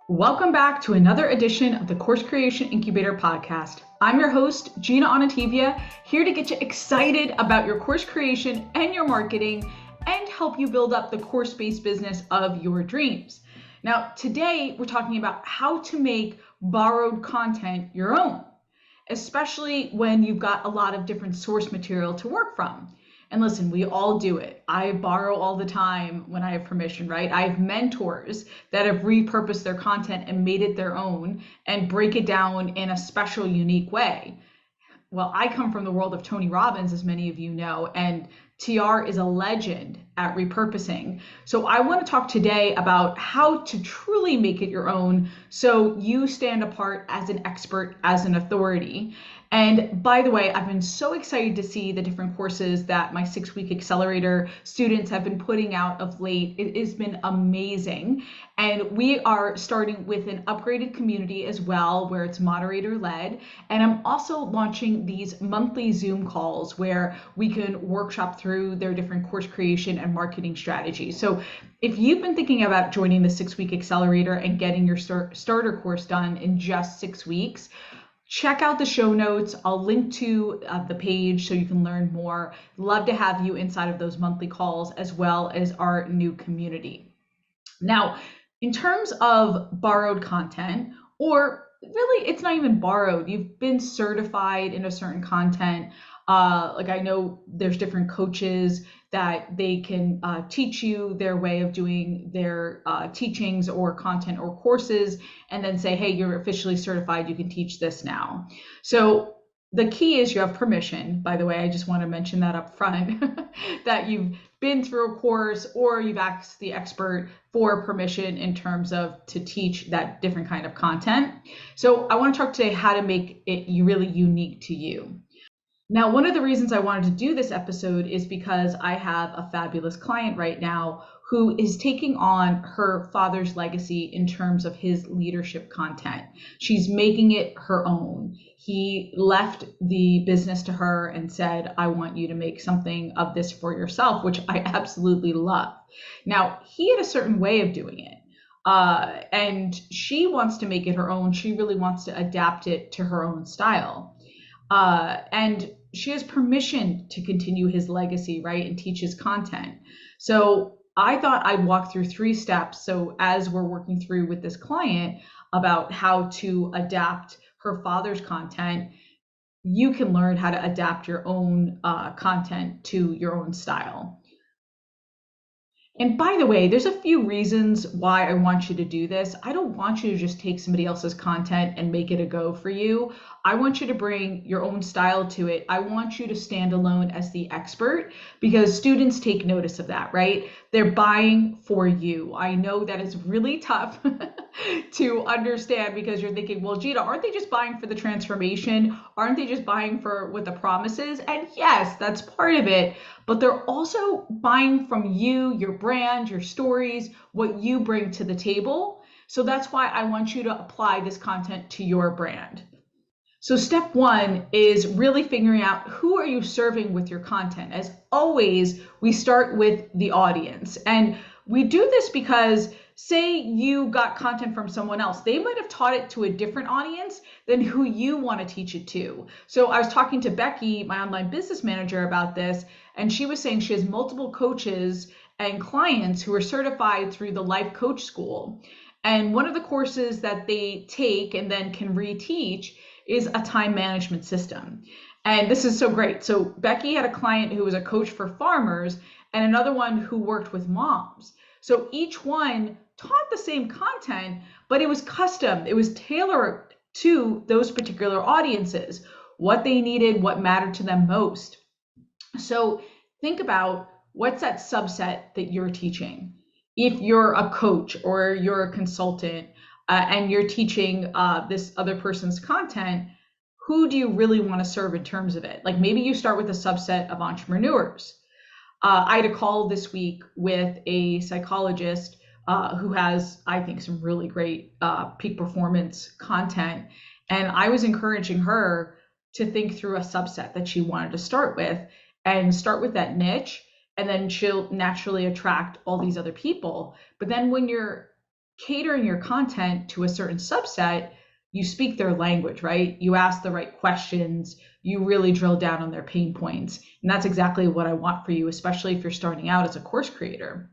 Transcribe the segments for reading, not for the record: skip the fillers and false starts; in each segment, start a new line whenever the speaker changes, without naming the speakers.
Welcome back to another edition of the Course Creation Incubator Podcast. I'm your host, Gina Onativia, here to get you excited about your course creation and your marketing and help you build up the course-based business of your dreams. Now, today we're talking about how to make borrowed content your own, especially when you've got a lot of different source material to work from. And listen, we all do it. I borrow all the time when I have permission, right? I have mentors that have repurposed their content and made it their own and break it down in a special, unique way. Well, I come from the world of Tony Robbins, as many of you know, and TR is a legend at repurposing. So I want to talk today about how to truly make it your own so you stand apart as an expert, as an authority. And by the way, I've been so excited to see the different courses that my 6-week accelerator students have been putting out of late. It has been amazing. And we are starting with an upgraded community as well, where it's moderator led. And I'm also launching these monthly Zoom calls where we can workshop through their different course creation and marketing strategies. So if you've been thinking about joining the 6-week accelerator and getting your starter course done in just 6 weeks, check out the show notes. I'll link to the page so you can learn more. Love to have you inside of those monthly calls as well as our new community. Now, in terms of borrowed content, or really it's not even borrowed, you've been certified in a certain content. Like I know there's different coaches that they can teach you their way of doing their teachings or content or courses and then say, hey, you're officially certified, you can teach this now. So the key is you have permission. By the way, I just want to mention that up front, that you've been through a course or you've asked the expert for permission in terms of to teach that different kind of content. So I want to talk today how to make it really unique to you. Now, one of the reasons I wanted to do this episode is because I have a fabulous client right now who is taking on her father's legacy in terms of his leadership content. She's making it her own. He left the business to her and said, I want you to make something of this for yourself, which I absolutely love. Now, he had a certain way of doing it. And she wants to make it her own. She really wants to adapt it to her own style. And she has permission to continue his legacy, right, and teach his content. So I thought I'd walk through 3 steps. So as we're working through with this client about how to adapt her father's content, you can learn how to adapt your own content to your own style. And by the way, there's a few reasons why I want you to do this. I don't want you to just take somebody else's content and make it a go for you. I want you to bring your own style to it. I want you to stand alone as the expert because students take notice of that, right? They're buying for you. I know that is really tough to understand because you're thinking, well, Gina, aren't they just buying for the transformation? Aren't they just buying for what the promise is? And yes, that's part of it, but they're also buying from you, your brand, your stories, what you bring to the table. So that's why I want you to apply this content to your brand. So step 1 is really figuring out who are you serving with your content. As always, we start with the audience. And we do this because say you got content from someone else, they might have taught it to a different audience than who you want to teach it to. So I was talking to Becky, my online business manager, about this, and she was saying she has multiple coaches and clients who are certified through the Life Coach School. And one of the courses that they take and then can reteach is a time management system. And this is so great. So Becky had a client who was a coach for farmers and another one who worked with moms. So each one taught the same content, but it was custom. It was tailored to those particular audiences, what they needed, what mattered to them most. So think about what's that subset that you're teaching. If you're a coach or you're a consultant, and you're teaching this other person's content, who do you really want to serve in terms of it? Like maybe you start with a subset of entrepreneurs. I had a call this week with a psychologist who has, I think, some really great peak performance content. And I was encouraging her to think through a subset that she wanted to start with and start with that niche. And then she'll naturally attract all these other people. But then when you're catering your content to a certain subset, you speak their language, right? You ask the right questions, you really drill down on their pain points. And that's exactly what I want for you, especially if you're starting out as a course creator.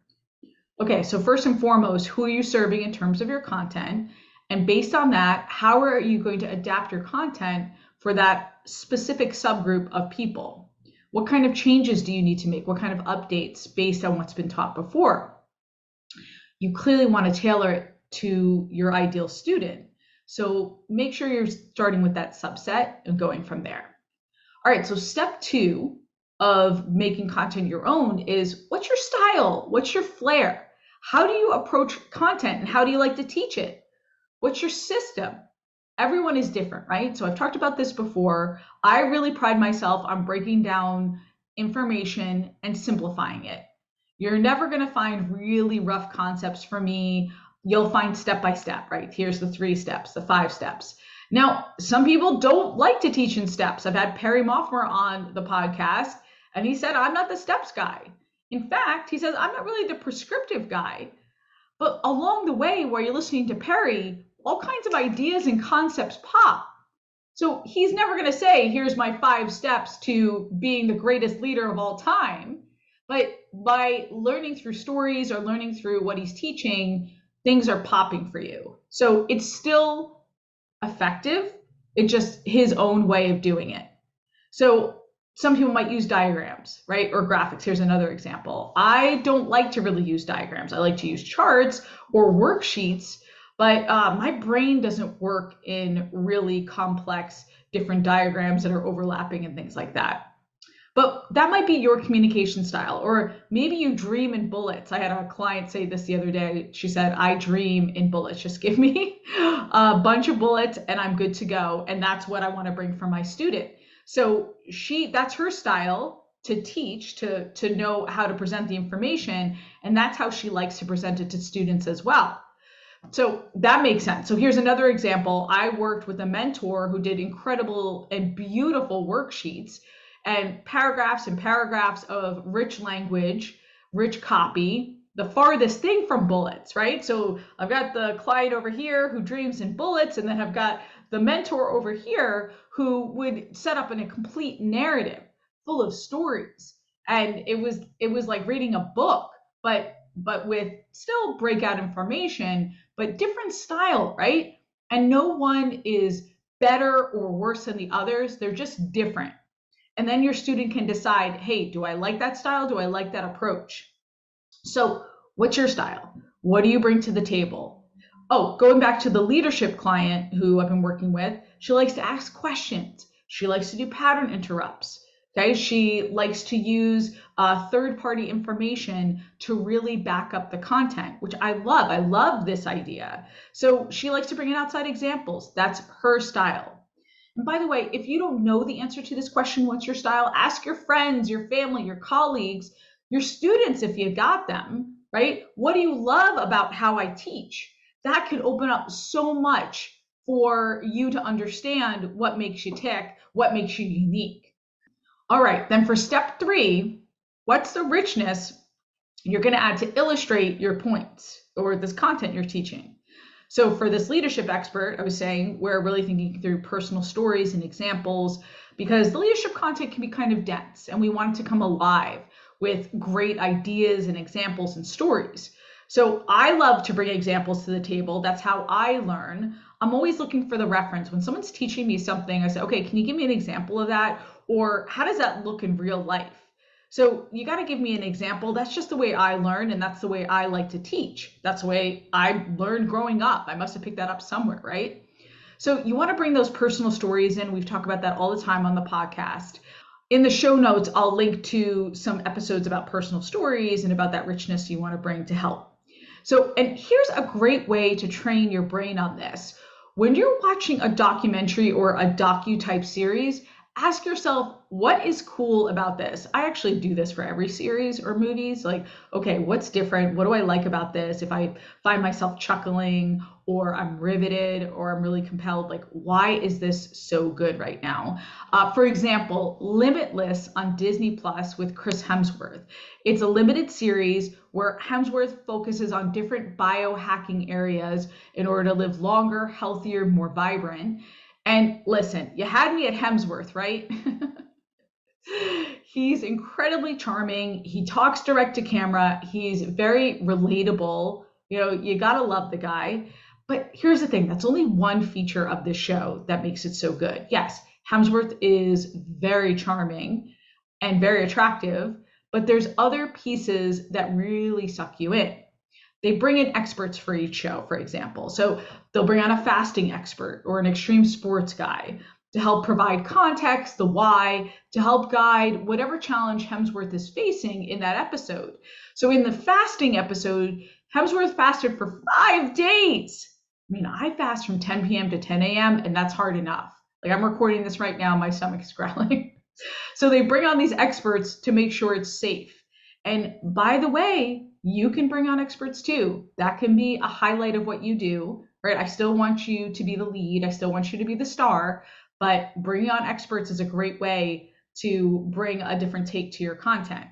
Okay, so first and foremost, who are you serving in terms of your content? And based on that, how are you going to adapt your content for that specific subgroup of people? What kind of changes do you need to make? What kind of updates based on what's been taught before? You clearly want to tailor it to your ideal student. So make sure you're starting with that subset and going from there. All right, so step 2 of making content your own is, what's your style? What's your flair? How do you approach content and how do you like to teach it? What's your system? Everyone is different, right? So I've talked about this before. I really pride myself on breaking down information and simplifying it. You're never going to find really rough concepts from me. You'll find step by step, right? Here's the 3 steps, the 5 steps. Now, some people don't like to teach in steps. I've had Perry Moffmer on the podcast, and he said, I'm not the steps guy. In fact, he says, I'm not really the prescriptive guy. But along the way, while you're listening to Perry, all kinds of ideas and concepts pop. So he's never going to say, here's my 5 steps to being the greatest leader of all time. But by learning through stories or learning through what he's teaching, things are popping for you. So it's still effective. It's just his own way of doing it. So some people might use diagrams, right? Or graphics. Here's another example. I don't like to really use diagrams. I like to use charts or worksheets, but my brain doesn't work in really complex different diagrams that are overlapping and things like that. But that might be your communication style, or maybe you dream in bullets. I had a client say this the other day. She said, I dream in bullets. Just give me a bunch of bullets and I'm good to go. And that's what I want to bring for my student. So that's her style to teach, to know how to present the information. And that's how she likes to present it to students as well. So that makes sense. So here's another example. I worked with a mentor who did incredible and beautiful worksheets and paragraphs of rich language, rich copy, the farthest thing from bullets, right? So I've got the client over here who dreams in bullets, and then I've got the mentor over here who would set up in a complete narrative full of stories. And it was like reading a book, but with still breakout information, but different style, right? And no one is better or worse than the others. They're just different. And then your student can decide, hey, do I like that style? Do I like that approach? So what's your style? What do you bring to the table? Oh, going back to the leadership client who I've been working with, she likes to ask questions. She likes to do pattern interrupts. Okay, she likes to use third-party information to really back up the content, which I love. I love this idea. So she likes to bring in outside examples. That's her style. And by the way, if you don't know the answer to this question, what's your style? Ask your friends, your family, your colleagues, your students if you got them, right? What do you love about how I teach? That could open up so much for you to understand what makes you tick, what makes you unique. All right, then for step 3, what's the richness you're going to add to illustrate your points or this content you're teaching? So for this leadership expert, I was saying we're really thinking through personal stories and examples, because the leadership content can be kind of dense and we want it to come alive with great ideas and examples and stories. So I love to bring examples to the table. That's how I learn. I'm always looking for the reference. When someone's teaching me something, I say, okay, can you give me an example of that? Or how does that look in real life? So you got to give me an example. That's just the way I learn, and that's the way I like to teach. That's the way I learned growing up. I must have picked that up somewhere, right? So you want to bring those personal stories in. We've talked about that all the time on the podcast. In the show notes, I'll link to some episodes about personal stories and about that richness you want to bring to help. So, and here's a great way to train your brain on this. When you're watching a documentary or a docu-type series, Ask yourself, what is cool about this? I actually do this for every series or movies. Like, okay, what's different? What do I like about this? If I find myself chuckling or I'm riveted or I'm really compelled, like, why is this so good right now? For example, Limitless on Disney Plus with Chris Hemsworth. It's a limited series where Hemsworth focuses on different biohacking areas in order to live longer, healthier, more vibrant. And listen, you had me at Hemsworth, right? He's incredibly charming. He talks direct to camera. He's very relatable. You gotta love the guy. But here's the thing, that's only one feature of this show that makes it so good. Yes, Hemsworth is very charming and very attractive, but there's other pieces that really suck you in. They bring in experts for each show, for example. So they'll bring on a fasting expert or an extreme sports guy to help provide context, the why, to help guide whatever challenge Hemsworth is facing in that episode. So in the fasting episode, Hemsworth fasted for 5 days. I mean, I fast from 10 p.m. to 10 a.m. and that's hard enough. Like, I'm recording this right now, my stomach is growling. So they bring on these experts to make sure it's safe. And by the way, you can bring on experts too. That can be a highlight of what you do, right? I still want you to be the lead. I still want you to be the star, but bringing on experts is a great way to bring a different take to your content.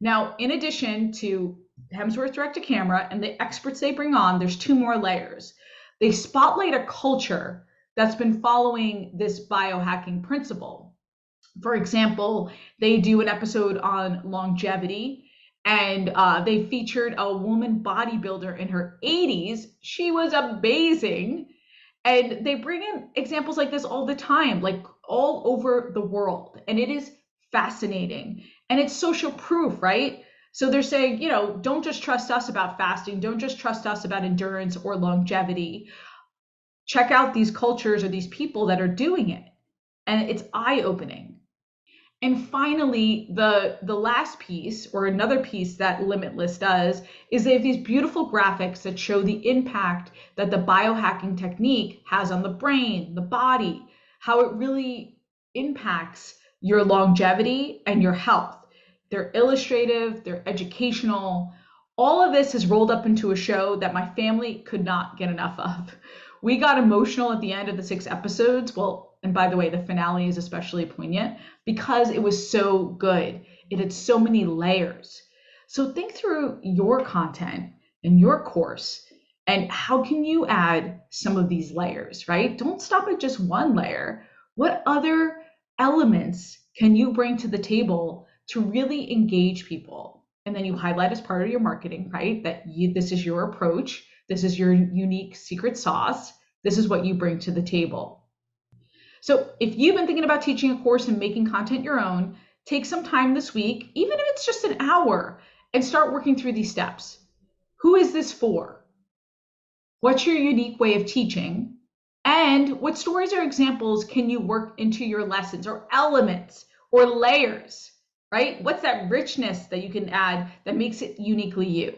Now, in addition to Hemsworth direct to camera and the experts they bring on, there's 2 more layers. They spotlight a culture that's been following this biohacking principle. For example, they do an episode on longevity, and they featured a woman bodybuilder in her 80s. She was amazing. And they bring in examples like this all the time, like all over the world. And it is fascinating. And it's social proof, right? So they're saying, don't just trust us about fasting. Don't just trust us about endurance or longevity. Check out these cultures or these people that are doing it. And it's eye-opening. And finally, the last piece, or another piece that Limitless does, is they have these beautiful graphics that show the impact that the biohacking technique has on the brain, the body, how it really impacts your longevity and your health. They're illustrative, they're educational. All of this is rolled up into a show that my family could not get enough of. We got emotional at the end of the 6 episodes. Well, and by the way, the finale is especially poignant because it was so good. It had so many layers. So think through your content and your course and how can you add some of these layers, right? Don't stop at just one layer. What other elements can you bring to the table to really engage people? And then you highlight as part of your marketing, right? That this is your approach. This is your unique secret sauce. This is what you bring to the table. So if you've been thinking about teaching a course and making content your own, take some time this week, even if it's just an hour, and start working through these steps. Who is this for? What's your unique way of teaching? And what stories or examples can you work into your lessons, or elements or layers, right? What's that richness that you can add that makes it uniquely you?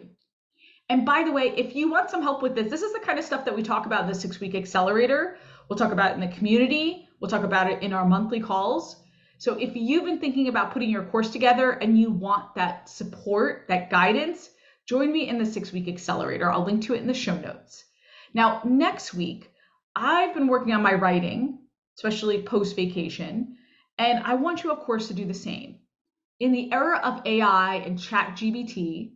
And by the way, if you want some help with this is the kind of stuff that we talk about in the 6-week accelerator. We'll talk about it in the community. We'll talk about it in our monthly calls. So if you've been thinking about putting your course together and you want that support, that guidance, join me in the 6-week accelerator. I'll link to it in the show notes. Now, next week, I've been working on my writing, especially post-vacation, and I want you, of course, to do the same. In the era of AI and ChatGPT,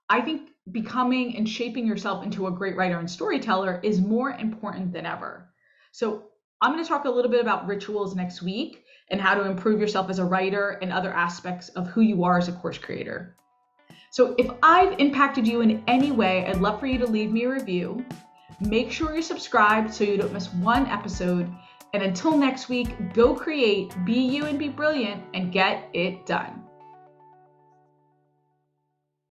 I think becoming and shaping yourself into a great writer and storyteller is more important than ever. So I'm going to talk a little bit about rituals next week and how to improve yourself as a writer and other aspects of who you are as a course creator. So if I've impacted you in any way, I'd love for you to leave me a review. Make sure you're subscribed so you don't miss one episode. And until next week, go create, be you and be brilliant, and get it done.